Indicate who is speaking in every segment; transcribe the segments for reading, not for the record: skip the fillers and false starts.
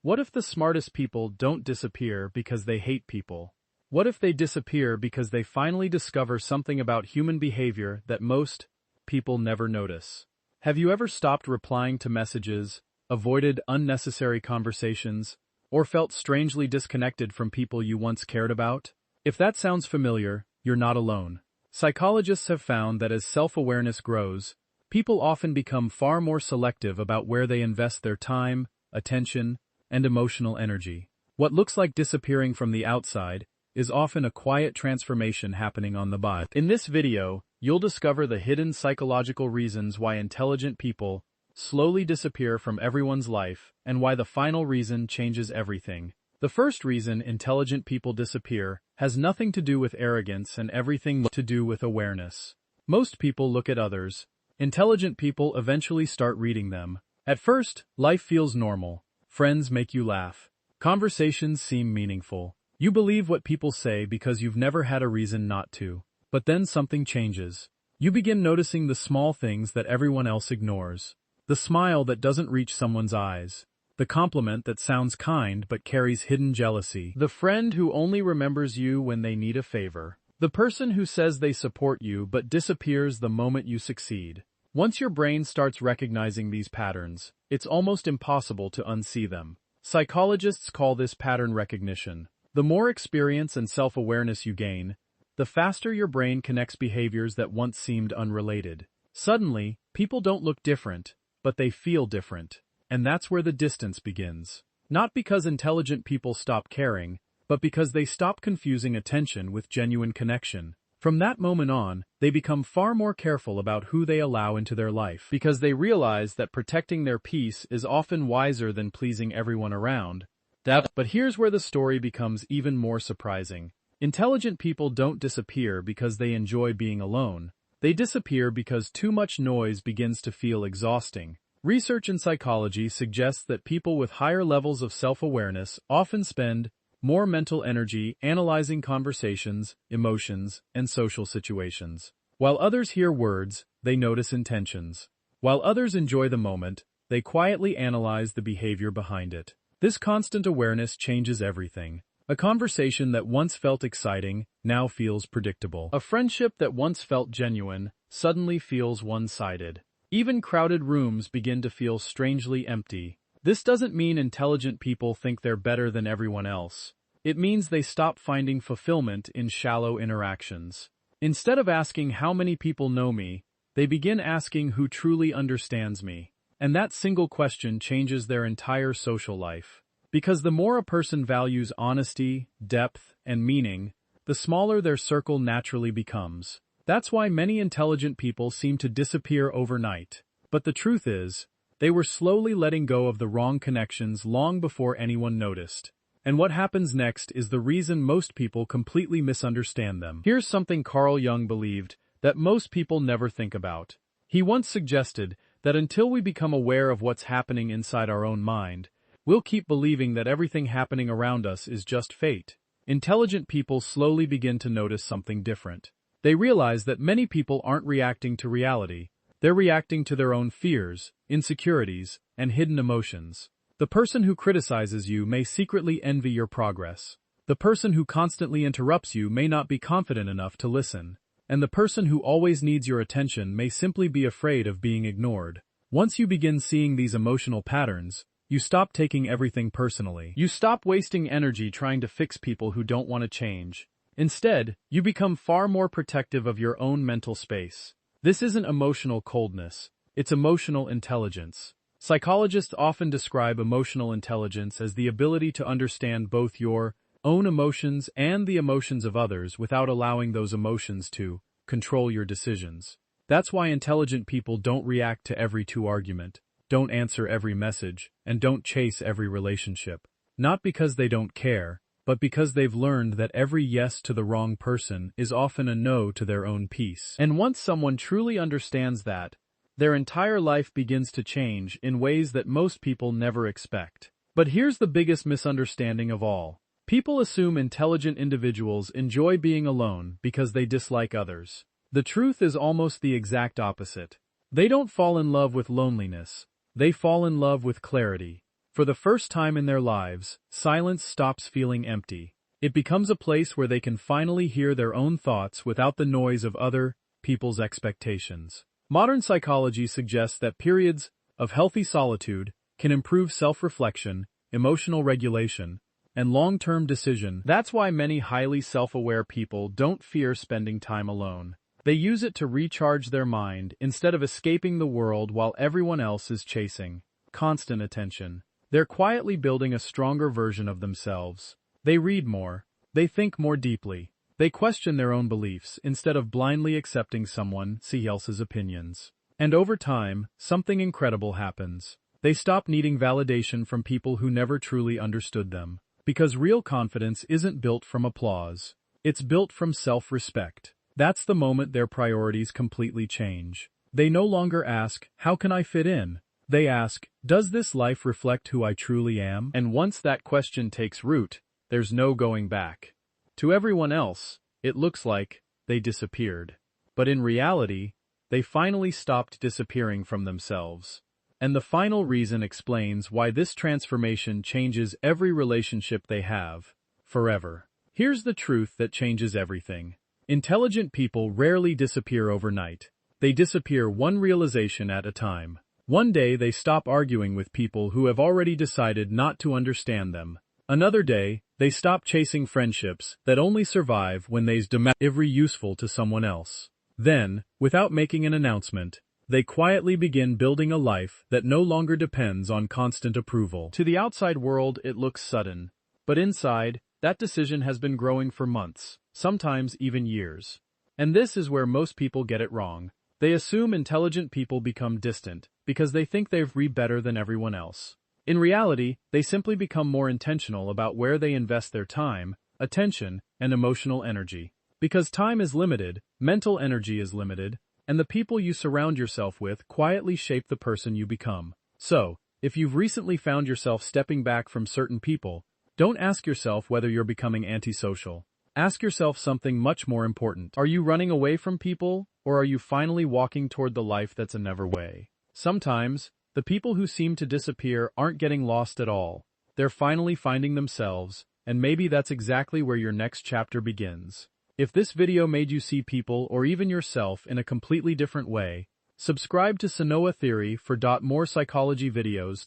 Speaker 1: What if the smartest people don't disappear because they hate people? What if they disappear because they finally discover something about human behavior that most people never notice? Have you ever stopped replying to messages, avoided unnecessary conversations, or felt strangely disconnected from people you once cared about? If that sounds familiar, you're not alone. Psychologists have found that as self-awareness grows, people often become far more selective about where they invest their time, attention, and emotional energy. What looks like disappearing from the outside is often a quiet transformation happening on the bottom. In this video, you'll discover the hidden psychological reasons why intelligent people slowly disappear from everyone's life and why the final reason changes everything. The first reason intelligent people disappear has nothing to do with arrogance and everything to do with awareness. Most people look at others. Intelligent people eventually start reading them. At first, life feels normal. Friends make you laugh. Conversations seem meaningful. You believe what people say because you've never had a reason not to. But then something changes. You begin noticing the small things that everyone else ignores. The smile that doesn't reach someone's eyes. The compliment that sounds kind but carries hidden jealousy. The friend who only remembers you when they need a favor. The person who says they support you but disappears the moment you succeed. Once your brain starts recognizing these patterns, it's almost impossible to unsee them. Psychologists call this pattern recognition. The more experience and self-awareness you gain, the faster your brain connects behaviors that once seemed unrelated. Suddenly, people don't look different, but they feel different. And that's where the distance begins. Not because intelligent people stop caring, but because they stop confusing attention with genuine connection. From that moment on, they become far more careful about who they allow into their life, because they realize that protecting their peace is often wiser than pleasing everyone around. But here's where the story becomes even more surprising. Intelligent people don't disappear because they enjoy being alone. They disappear because too much noise begins to feel exhausting. Research in psychology suggests that people with higher levels of self-awareness often spend more mental energy analyzing conversations, emotions, and social situations. While others hear words, they notice intentions. While others enjoy the moment, they quietly analyze the behavior behind it. This constant awareness changes everything. A conversation that once felt exciting now feels predictable. A friendship that once felt genuine suddenly feels one-sided. Even crowded rooms begin to feel strangely empty. This doesn't mean intelligent people think they're better than everyone else. It means they stop finding fulfillment in shallow interactions. Instead of asking how many people know me, they begin asking who truly understands me. And that single question changes their entire social life. Because the more a person values honesty, depth, and meaning, the smaller their circle naturally becomes. That's why many intelligent people seem to disappear overnight. But the truth is, they were slowly letting go of the wrong connections long before anyone noticed. And what happens next is the reason most people completely misunderstand them. Here's something Carl Jung believed that most people never think about. He once suggested that until we become aware of what's happening inside our own mind, we'll keep believing that everything happening around us is just fate. Intelligent people slowly begin to notice something different. They realize that many people aren't reacting to reality. They're reacting to their own fears, insecurities, and hidden emotions. The person who criticizes you may secretly envy your progress. The person who constantly interrupts you may not be confident enough to listen. And the person who always needs your attention may simply be afraid of being ignored. Once you begin seeing these emotional patterns, you stop taking everything personally. You stop wasting energy trying to fix people who don't want to change. Instead, you become far more protective of your own mental space. This isn't emotional coldness, it's emotional intelligence. Psychologists often describe emotional intelligence as the ability to understand both your own emotions and the emotions of others without allowing those emotions to control your decisions. That's why intelligent people don't react to every argument, don't answer every message, and don't chase every relationship. Not because they don't care, but because they've learned that every yes to the wrong person is often a no to their own peace. And once someone truly understands that, their entire life begins to change in ways that most people never expect. But here's the biggest misunderstanding of all. People assume intelligent individuals enjoy being alone because they dislike others. The truth is almost the exact opposite. They don't fall in love with loneliness. They fall in love with clarity. For the first time in their lives, silence stops feeling empty. It becomes a place where they can finally hear their own thoughts without the noise of other people's expectations. Modern psychology suggests that periods of healthy solitude can improve self-reflection, emotional regulation, and long-term decision. That's why many highly self-aware people don't fear spending time alone. They use it to recharge their mind instead of escaping the world while everyone else is chasing constant attention. They're quietly building a stronger version of themselves. They read more. They think more deeply. They question their own beliefs instead of blindly accepting someone else's opinions. And over time, something incredible happens. They stop needing validation from people who never truly understood them. Because real confidence isn't built from applause. It's built from self-respect. That's the moment their priorities completely change. They no longer ask, "How can I fit in?" They ask, "Does this life reflect who I truly am?" And once that question takes root, there's no going back. To everyone else, it looks like they disappeared. But in reality, they finally stopped disappearing from themselves. And the final reason explains why this transformation changes every relationship they have, forever. Here's the truth that changes everything. Intelligent people rarely disappear overnight. They disappear one realization at a time. One day they stop arguing with people who have already decided not to understand them. Another day, they stop chasing friendships that only survive when they're every useful to someone else. Then, without making an announcement, they quietly begin building a life that no longer depends on constant approval. To the outside world, it looks sudden. But inside, that decision has been growing for months, sometimes even years. And this is where most people get it wrong. They assume intelligent people become distant because they think they've read better than everyone else. In reality, they simply become more intentional about where they invest their time, attention, and emotional energy. Because time is limited, mental energy is limited, and the people you surround yourself with quietly shape the person you become. So, if you've recently found yourself stepping back from certain people, don't ask yourself whether you're becoming antisocial. Ask yourself something much more important. Are you running away from people, or are you finally walking toward the life that's a never way? Sometimes, the people who seem to disappear aren't getting lost at all. They're finally finding themselves, and maybe that's exactly where your next chapter begins. If this video made you see people or even yourself in a completely different way, subscribe to Sinoa Theory for more psychology videos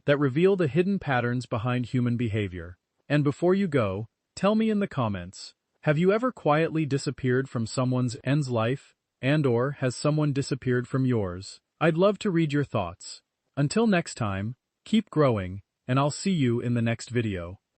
Speaker 1: that reveal the hidden patterns behind human behavior. And before you go, tell me in the comments, have you ever quietly disappeared from someone's life, and/or has someone disappeared from yours? I'd love to read your thoughts. Until next time, keep growing, and I'll see you in the next video.